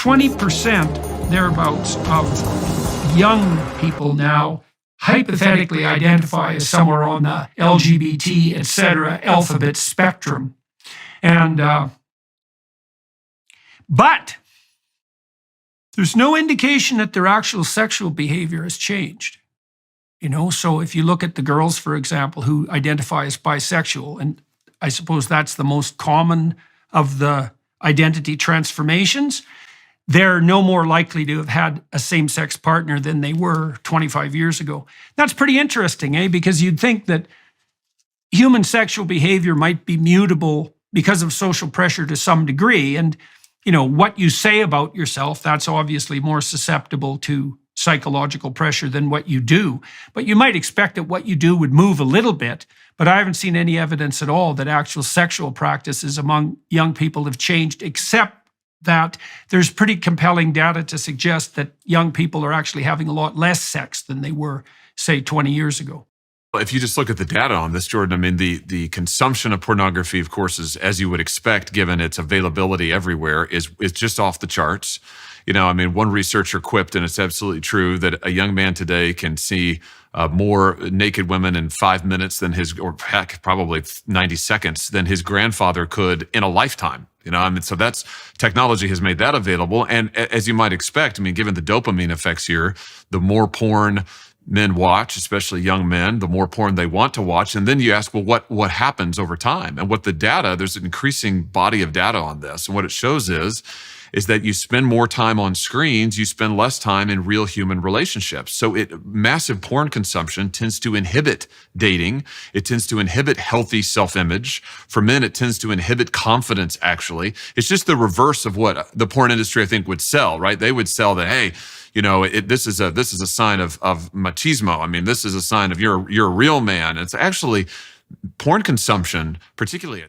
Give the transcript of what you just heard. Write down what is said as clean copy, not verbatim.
20% thereabouts of young people now hypothetically identify as somewhere on the LGBT, etc., alphabet spectrum. And but there's no indication that their actual sexual behavior has changed. So if you look at the girls, for example, who identify as bisexual, and I suppose that's the most common of the identity transformations, they're no more likely to have had a same-sex partner than they were 25 years ago. That's pretty interesting, because you'd think that human sexual behavior might be mutable because of social pressure to some degree. And, what you say about yourself, that's obviously more susceptible to psychological pressure than what you do. But you might expect that what you do would move a little bit, but I haven't seen any evidence at all that actual sexual practices among young people have changed, except that there's pretty compelling data to suggest that young people are actually having a lot less sex than they were, say, 20 years ago. If you just look at the data on this, Jordan, I mean, the consumption of pornography, of course, is, as you would expect, given its availability everywhere, is just off the charts. One researcher quipped, and it's absolutely true, that a young man today can see more naked women in 5 minutes than or heck, probably 90 seconds than his grandfather could in a lifetime. So that's, technology has made that available. And as you might expect, given the dopamine effects here, the more porn men watch, especially young men, the more porn they want to watch. And then you ask, well, what happens over time? And what the data, there's an increasing body of data on this. And what it shows is that you spend more time on screens, you spend less time in real human relationships. So massive porn consumption tends to inhibit dating. It tends to inhibit healthy self-image. For men, it tends to inhibit confidence, actually. It's just the reverse of what the porn industry, I think, would sell, right? They would sell that, hey, this is a sign of machismo. This is a sign of you're a real man. It's actually porn consumption, particularly.